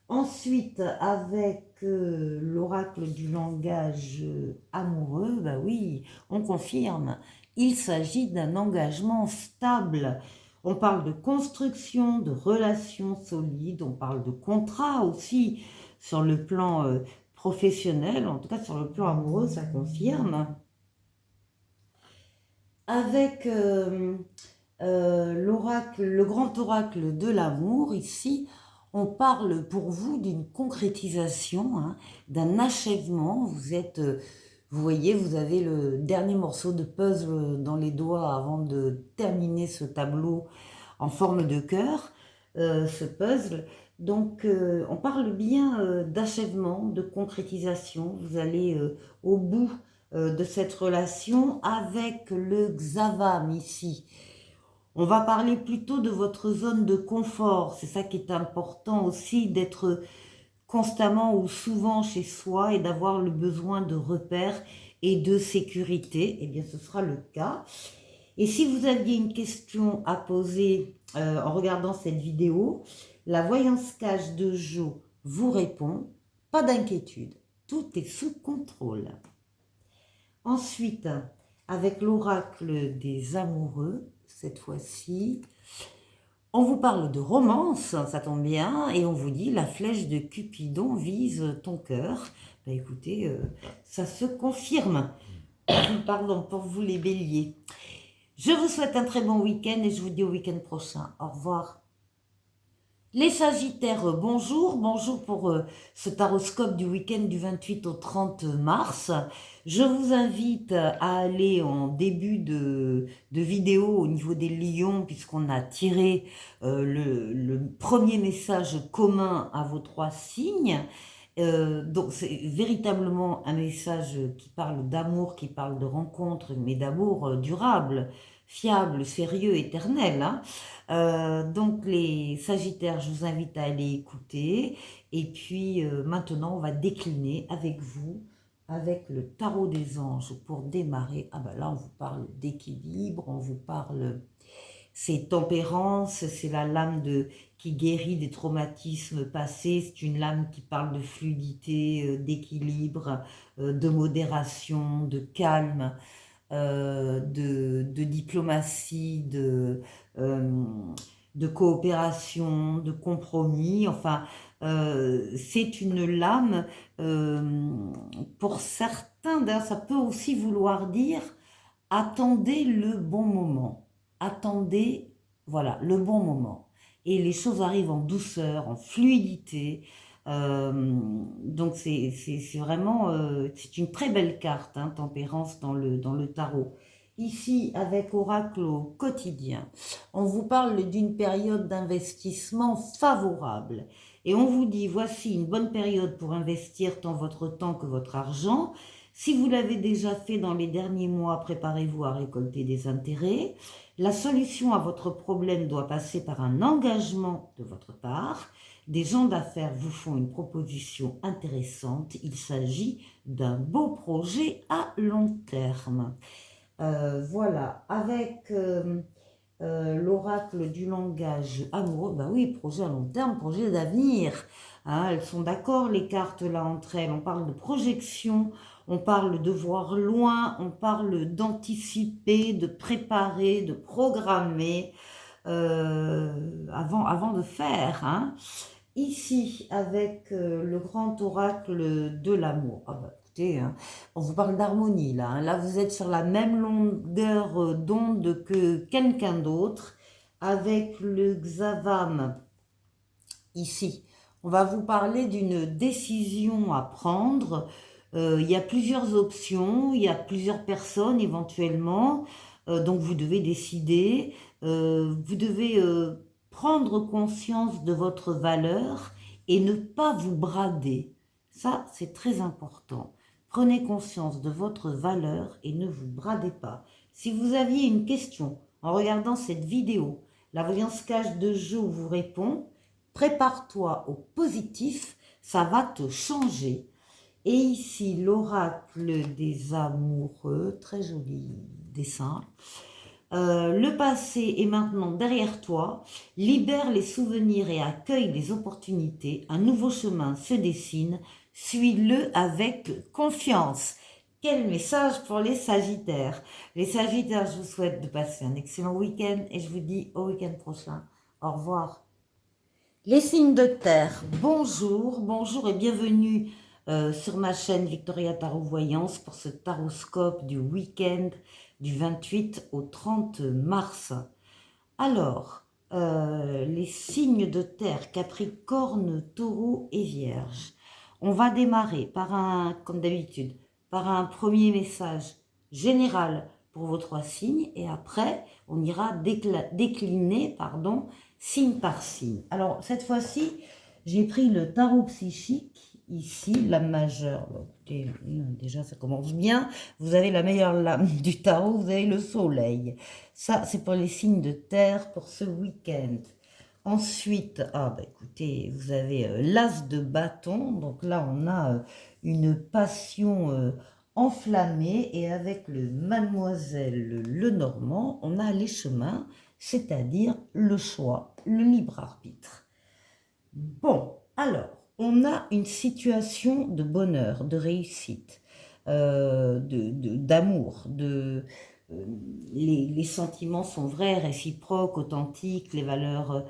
Ensuite, avec l'oracle du langage amoureux, bah oui, on confirme, il s'agit d'un engagement stable. On parle de construction, de relations solides, on parle de contrat aussi sur le plan professionnel, en tout cas sur le plan amoureux, ça confirme. Avec l'oracle, le grand oracle de l'amour, ici, on parle pour vous d'une concrétisation, hein, d'un achèvement. Vous voyez, vous avez le dernier morceau de puzzle dans les doigts avant de terminer ce tableau en forme de cœur, ce puzzle. Donc, on parle bien d'achèvement, de concrétisation. Vous allez au bout de cette relation avec le Xavam ici. On va parler plutôt de votre zone de confort. C'est ça qui est important aussi, d'être constamment ou souvent chez soi et d'avoir le besoin de repères et de sécurité. Eh bien, ce sera le cas. Et si vous aviez une question à poser en regardant cette vidéo, la voyance cache de Jo vous répond. Pas d'inquiétude, tout est sous contrôle. Ensuite, avec l'oracle des amoureux, cette fois-ci, on vous parle de romance, ça tombe bien, et on vous dit la flèche de Cupidon vise ton cœur. Bah écoutez, ça se confirme. Pardon, pour vous les béliers. Je vous souhaite un très bon week-end et je vous dis au week-end prochain. Au revoir. Les Sagittaires, bonjour, bonjour pour ce taroscope du week-end du 28 au 30 mars. Je vous invite à aller en début de vidéo au niveau des lions, puisqu'on a tiré le premier message commun à vos trois signes. Donc c'est véritablement un message qui parle d'amour, qui parle de rencontre, mais d'amour durable, fiable, sérieux, éternel, hein. Donc les Sagittaires, je vous invite à aller écouter. Et puis maintenant, on va décliner avec vous, avec le tarot des anges pour démarrer. Ah ben là, on vous parle d'équilibre, on vous parle... C'est tempérance, c'est la lame qui guérit des traumatismes passés, c'est une lame qui parle de fluidité, d'équilibre, de modération, de calme, de diplomatie, de coopération, de compromis. Enfin, c'est une lame, pour certains, d'ailleurs, ça peut aussi vouloir dire attendez le bon moment. Attendez, voilà, le bon moment. Et les choses arrivent en douceur, en fluidité. Donc c'est vraiment, c'est une très belle carte, hein, tempérance dans le tarot. Ici, avec Oracle au quotidien, on vous parle d'une période d'investissement favorable. Et on vous dit, voici une bonne période pour investir tant votre temps que votre argent. Si vous l'avez déjà fait dans les derniers mois, préparez-vous à récolter des intérêts. La solution à votre problème doit passer par un engagement de votre part. Des gens d'affaires vous font une proposition intéressante. Il s'agit d'un beau projet à long terme. Voilà, avec l'oracle du langage amoureux, ben oui, projet à long terme, projet d'avenir. Hein, elles sont d'accord, les cartes là entre elles. On parle de projection, on parle de voir loin, on parle d'anticiper, de préparer, de programmer avant de faire. Hein. Ici, avec le grand oracle de l'amour. Ah ben, écoutez, hein, on vous parle d'harmonie là. Hein. Là, vous êtes sur la même longueur d'onde que quelqu'un d'autre. Avec le Xavam, ici, on va vous parler d'une décision à prendre. Il y a plusieurs options, il y a plusieurs personnes éventuellement. Donc, vous devez décider. Vous devez prendre conscience de votre valeur et ne pas vous brader. Ça, c'est très important. Prenez conscience de votre valeur et ne vous bradez pas. Si vous aviez une question en regardant cette vidéo, la voyance cache de Jo vous répond, prépare-toi au positif, ça va te changer. Et ici, l'oracle des amoureux, très joli dessin. Le passé est maintenant derrière toi, libère les souvenirs et accueille les opportunités. Un nouveau chemin se dessine, suis-le avec confiance. Quel message pour les Sagittaires. Les Sagittaires, je vous souhaite de passer un excellent week-end et je vous dis au week-end prochain. Au revoir. Les signes de terre, bonjour, bonjour et bienvenue sur ma chaîne Victoria Tarot Voyance pour ce taroscope du week-end du 28 au 30 mars. Alors, les signes de terre, Capricorne, Taureau et Vierge. On va démarrer par comme d'habitude, par un premier message général pour vos trois signes et après, on ira décliner, signe par signe. Alors, cette fois-ci, j'ai pris le tarot psychique, ici, lame majeure. Écoutez, déjà, ça commence bien. Vous avez la meilleure lame du tarot, vous avez le soleil. Ça, c'est pour les signes de terre pour ce week-end. Ensuite, écoutez, vous avez l'as de bâton. Donc là, on a une passion enflammée. Et avec le mademoiselle Lenormand, on a les chemins, c'est-à-dire le choix, le libre arbitre. Bon, alors, on a une situation de bonheur, de réussite, d'amour, les sentiments sont vrais, réciproques, authentiques, les valeurs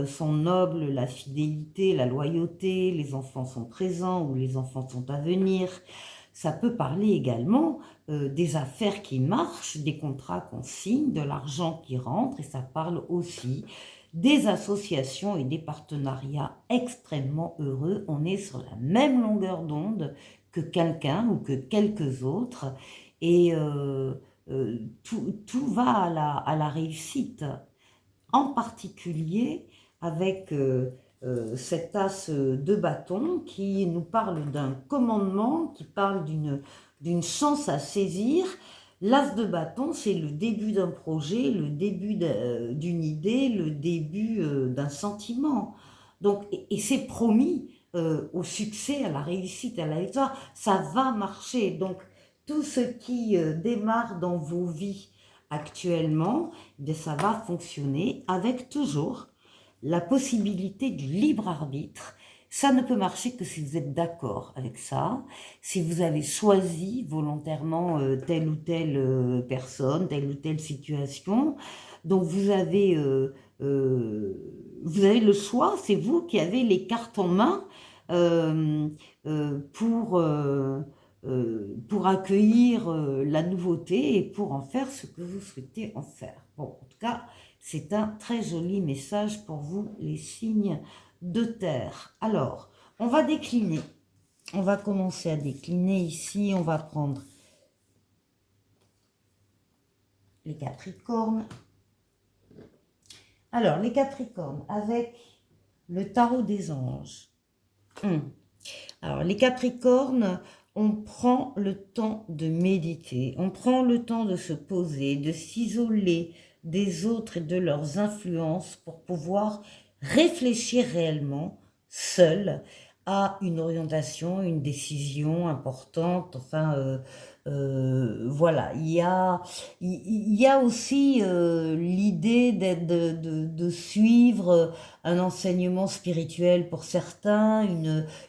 sont nobles, la fidélité, la loyauté, les enfants sont présents ou les enfants sont à venir. Ça peut parler également des affaires qui marchent, des contrats qu'on signe, de l'argent qui rentre, et ça parle aussi des associations et des partenariats extrêmement heureux. On est sur la même longueur d'onde que quelqu'un ou que quelques autres, et tout va à la réussite, en particulier avec cet as de bâton qui nous parle d'un commandement, qui parle d'une chance à saisir. L'as de bâton, c'est le début d'un projet, le début d'une idée, le début d'un sentiment. Donc, et c'est promis au succès, à la réussite, à la victoire, ça va marcher. Donc, tout ce qui démarre dans vos vies actuellement, ça va fonctionner avec toujours la possibilité du libre arbitre. Ça ne peut marcher que si vous êtes d'accord avec ça, si vous avez choisi volontairement telle ou telle personne, telle ou telle situation. Donc vous avez le choix, c'est vous qui avez les cartes en main pour accueillir la nouveauté et pour en faire ce que vous souhaitez en faire. Bon, en tout cas, c'est un très joli message pour vous, les signes de terre. Alors, on va décliner. On va commencer à décliner ici. On va prendre les Capricornes. Alors, les Capricornes, avec le tarot des anges. Alors, les Capricornes, on prend le temps de méditer, on prend le temps de se poser, de s'isoler des autres et de leurs influences pour pouvoir réfléchir réellement, seul, à une orientation, une décision importante. Enfin, voilà, il y a aussi l'idée de suivre un enseignement spirituel pour certains,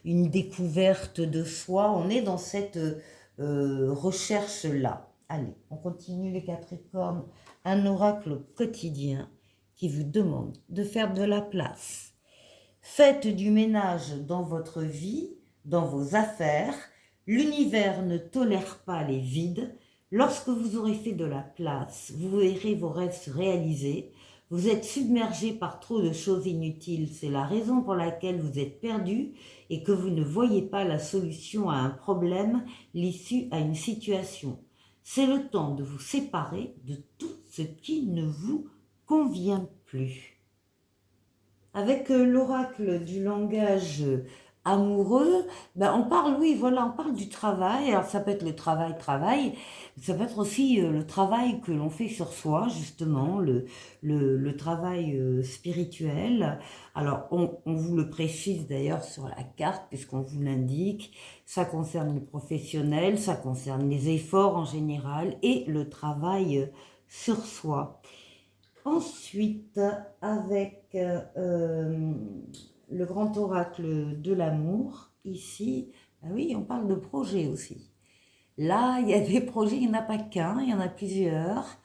une découverte de soi. On est dans cette recherche-là. Allez, on continue les Capricornes. Un oracle quotidien qui vous demande de faire de la place. Faites du ménage dans votre vie, dans vos affaires. L'univers ne tolère pas les vides. Lorsque vous aurez fait de la place, vous verrez vos rêves se réaliser. Vous êtes submergé par trop de choses inutiles. C'est la raison pour laquelle vous êtes perdu et que vous ne voyez pas la solution à un problème, l'issue à une situation. C'est le temps de vous séparer de tout ce qui ne vous convient plus. Avec l'oracle du langage amoureux, ben on parle, oui, voilà, on parle du travail. Alors ça peut être le travail, ça peut être aussi le travail que l'on fait sur soi, justement, le travail spirituel. Alors on vous le précise d'ailleurs sur la carte, puisqu'on vous l'indique, ça concerne les professionnels, ça concerne les efforts en général et le travail sur soi. Ensuite, avec le grand oracle de l'amour, ici, ah oui, on parle de projet aussi. Là, il y a des projets, il n'y en a pas qu'un, il y en a plusieurs.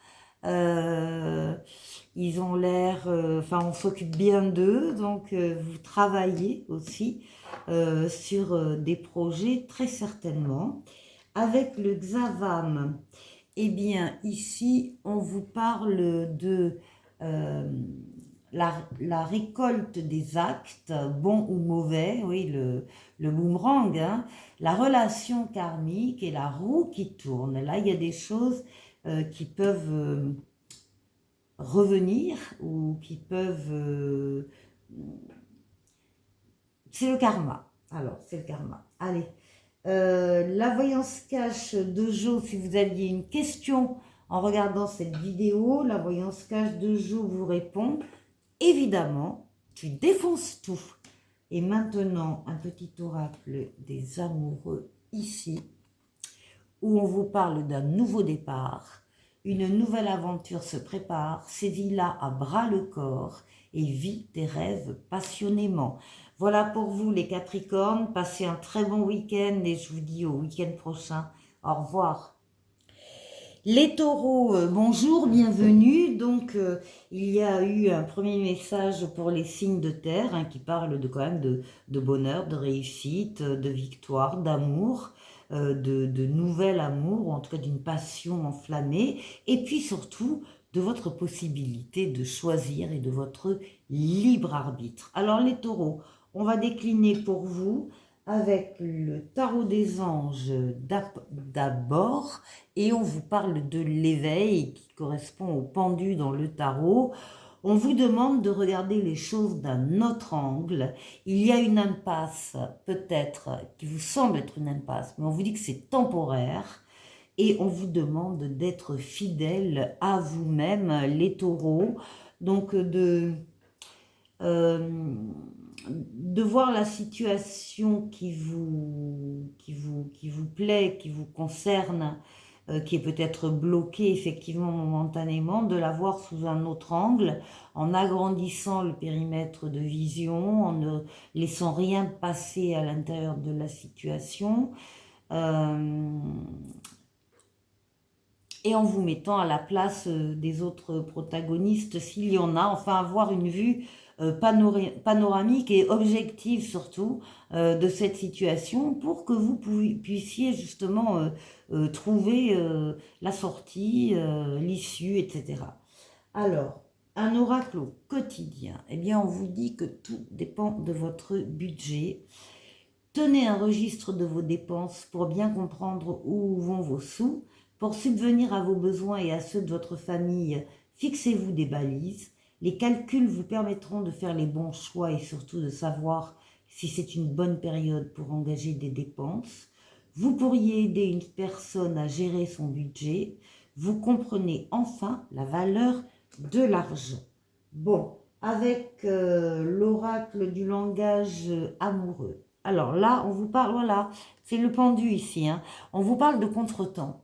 Ils ont l'air, enfin, on s'occupe bien d'eux, donc vous travaillez aussi sur des projets très certainement. Avec le Xavam, eh bien, ici, on vous parle de euh, la récolte des actes, bons ou mauvais, oui, le boomerang, hein, la relation karmique et la roue qui tourne. Là, il y a des choses qui peuvent revenir ou qui peuvent... c'est le karma. Alors, c'est le karma. Allez. La voyance cache de Jo, si vous aviez une question en regardant cette vidéo, la voyance cache de Jo vous répond, évidemment, tu défonces tout. Et maintenant, un petit oracle des amoureux ici, où on vous parle d'un nouveau départ, une nouvelle aventure se prépare, saisis-la à bras le corps et vis tes rêves passionnément. Voilà pour vous les Capricornes, passez un très bon week-end et je vous dis au week-end prochain. Au revoir. Les taureaux, bonjour, bienvenue. Donc, il y a eu un premier message pour les signes de terre hein, qui parle de, quand même de bonheur, de réussite, de victoire, d'amour, de nouvel amour, ou en tout cas d'une passion enflammée, et puis surtout de votre possibilité de choisir et de votre libre arbitre. Alors les taureaux, on va décliner pour vous avec le tarot des anges d'abord, et on vous parle de l'éveil qui correspond au pendu dans le tarot. On vous demande de regarder les choses d'un autre angle. Il y a une impasse, peut-être, qui vous semble être une impasse, mais on vous dit que c'est temporaire. Et on vous demande d'être fidèle à vous-même, les taureaux. Donc, de voir la situation qui vous plaît, qui vous concerne, qui est peut-être bloquée effectivement momentanément, de la voir sous un autre angle, en agrandissant le périmètre de vision, en ne laissant rien passer à l'intérieur de la situation, et en vous mettant à la place des autres protagonistes, s'il y en a, enfin avoir une vue panoramique et objective surtout de cette situation pour que vous puissiez justement trouver la sortie, l'issue, etc. Alors, un oracle au quotidien, eh bien on vous dit que tout dépend de votre budget. Tenez un registre de vos dépenses pour bien comprendre où vont vos sous. Pour subvenir à vos besoins et à ceux de votre famille, fixez-vous des balises. Les calculs vous permettront de faire les bons choix et surtout de savoir si c'est une bonne période pour engager des dépenses. Vous pourriez aider une personne à gérer son budget. Vous comprenez enfin la valeur de l'argent. Bon, avec l'oracle du langage amoureux. Alors là, on vous parle, voilà, c'est le pendu ici, hein. On vous parle de contretemps.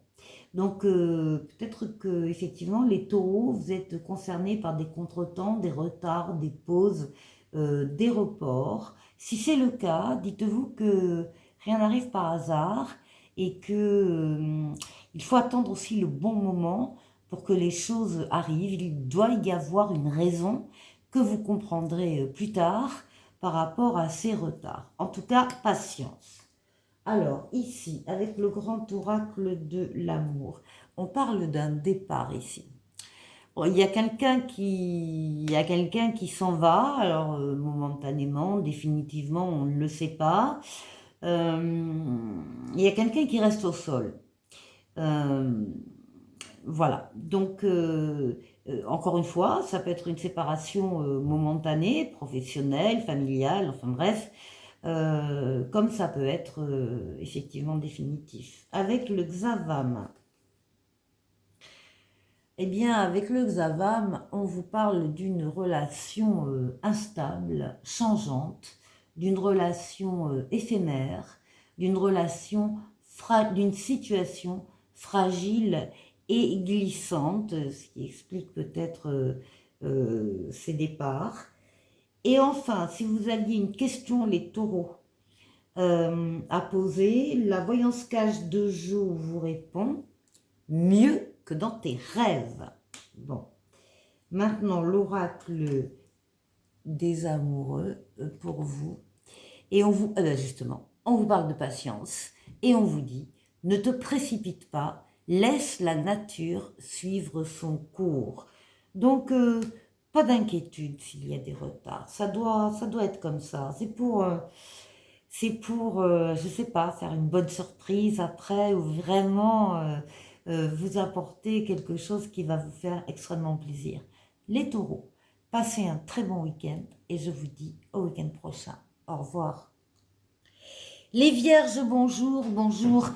Donc peut-être que effectivement les taureaux, vous êtes concernés par des contretemps, des retards, des pauses, des reports. Si c'est le cas, dites-vous que rien n'arrive par hasard et que il faut attendre aussi le bon moment pour que les choses arrivent. Il doit y avoir une raison que vous comprendrez plus tard par rapport à ces retards. En tout cas, patience. Alors, ici, avec le grand oracle de l'amour, on parle d'un départ ici. Bon, il y a quelqu'un qui s'en va, alors momentanément, définitivement, on ne le sait pas. Il y a quelqu'un qui reste au sol. Euh, voilà. Donc, encore une fois, ça peut être une séparation momentanée, professionnelle, familiale, enfin bref, comme ça peut être effectivement définitif. Avec le Xavam, eh bien, avec le Xavam, on vous parle d'une relation instable, changeante, d'une relation éphémère, d'une relation, d'une situation fragile et glissante, ce qui explique peut-être ces départs. Et enfin, si vous aviez une question, les taureaux, à poser, la voyance cage de Jo vous répond mieux que dans tes rêves. Bon, maintenant l'oracle des amoureux pour vous. Et on vous, justement, on vous parle de patience et on vous dit, ne te précipite pas, laisse la nature suivre son cours. Donc, pas d'inquiétude s'il y a des retards. Ça doit être comme ça. C'est pour, je sais pas, faire une bonne surprise après ou vraiment vous apporter quelque chose qui va vous faire extrêmement plaisir. Les taureaux, passez un très bon week-end et je vous dis au week-end prochain. Au revoir. Les vierges, bonjour, bonjour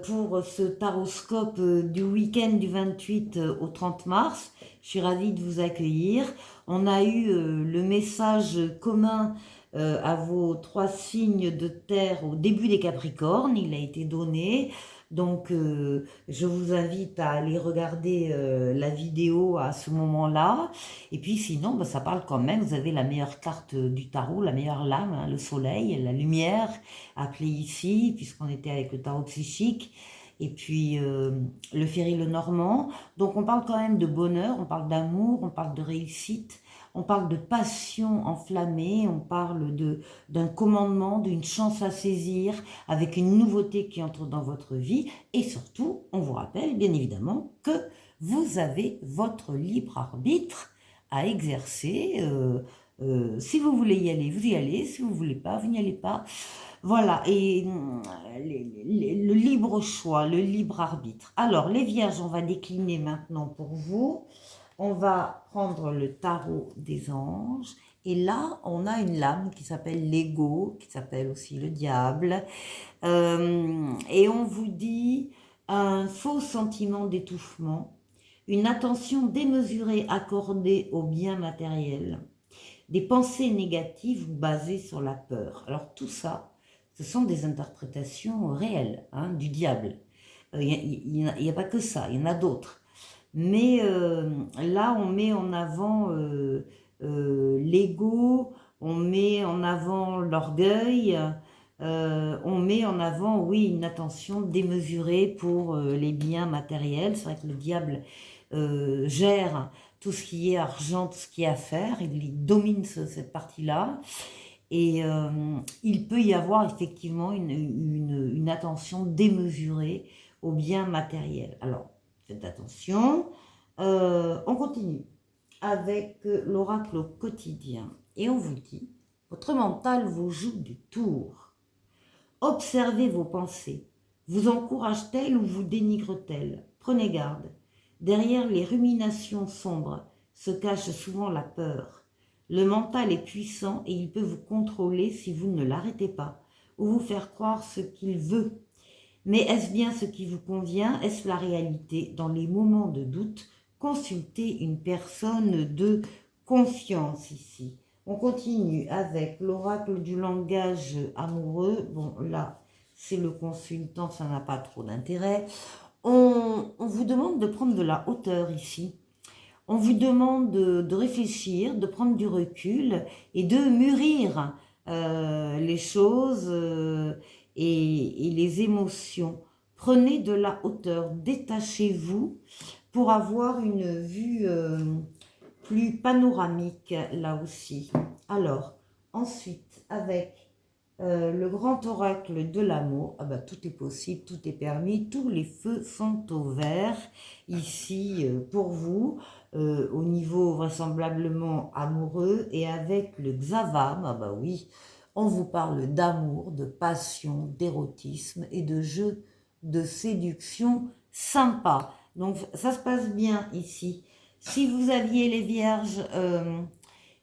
pour ce taroscope du week-end du 28 au 30 mars. Je suis ravie de vous accueillir. On a eu le message commun à vos 3 signes de terre au début des Capricornes. Il a été donné. Donc, je vous invite à aller regarder la vidéo à ce moment-là. Et puis sinon, bah, ça parle quand même. Vous avez la meilleure carte du tarot, la meilleure lame, hein, le soleil, la lumière appelé ici, puisqu'on était avec le tarot psychique, et puis le Ferry le Normand. Donc on parle quand même de bonheur, on parle d'amour, on parle de réussite, on parle de passion enflammée, on parle d'un commandement, d'une chance à saisir, avec une nouveauté qui entre dans votre vie, et surtout, on vous rappelle bien évidemment que vous avez votre libre arbitre à exercer. Si vous voulez y aller, vous y allez. Si vous ne voulez pas, vous n'y allez pas. Voilà, et le libre choix, le libre arbitre. Alors, les vierges, on va décliner maintenant pour vous. On va prendre le tarot des anges. Et là, on a une lame qui s'appelle l'ego, qui s'appelle aussi le diable. Et on vous dit un faux sentiment d'étouffement, une attention démesurée accordée au bien matériel, des pensées négatives basées sur la peur. Alors tout ça, ce sont des interprétations réelles hein, du diable. Il n'y a pas que ça, il y en a d'autres. Mais là, on met en avant l'ego, on met en avant l'orgueil, on met en avant, oui, une attention démesurée pour les biens matériels. C'est vrai que le diable gère tout ce qui est argent, tout ce qui est affaires, il domine cette partie-là. Et il peut y avoir effectivement une attention démesurée aux biens matériels. Alors, faites attention. On continue avec l'oracle au quotidien. Et on vous dit, votre mental vous joue du tour. Observez vos pensées. Vous encourage-t-elle ou vous dénigre-t-elle? Prenez garde. Derrière les ruminations sombres se cache souvent la peur. Le mental est puissant et il peut vous contrôler si vous ne l'arrêtez pas, ou vous faire croire ce qu'il veut. Mais est-ce bien ce qui vous convient? Est-ce la réalité? Dans les moments de doute, consultez une personne de confiance ici. On continue avec l'oracle du langage amoureux. Bon, là, c'est le consultant, ça n'a pas trop d'intérêt. On vous demande de prendre de la hauteur ici. On vous demande de réfléchir, de prendre du recul et de mûrir les choses et les émotions. Prenez de la hauteur, détachez-vous pour avoir une vue plus panoramique là aussi. Alors, ensuite, avec Le grand oracle de l'amour, ah bah, tout est possible, tout est permis, tous les feux sont au vert ici pour vous, au niveau vraisemblablement amoureux, et avec le Xavam, ah bah oui, on vous parle d'amour, de passion, d'érotisme et de jeux de séduction sympa. Donc ça se passe bien ici. Si vous aviez les vierges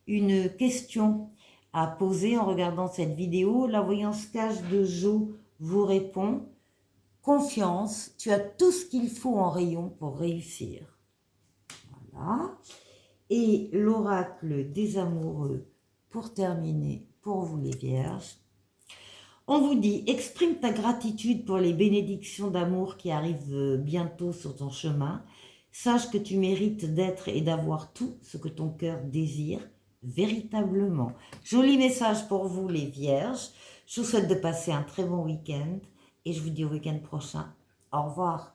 une question à poser en regardant cette vidéo, la voyance cache de Jo vous répond: confiance, tu as tout ce qu'il faut en rayon pour réussir. Voilà. Et l'oracle des amoureux, pour terminer, pour vous les vierges, on vous dit: exprime ta gratitude pour les bénédictions d'amour qui arrivent bientôt sur ton chemin. Sache que tu mérites d'être et d'avoir tout ce que ton cœur désire véritablement. Joli message pour vous les vierges. Je vous souhaite de passer un très bon week-end et je vous dis au week-end prochain. Au revoir.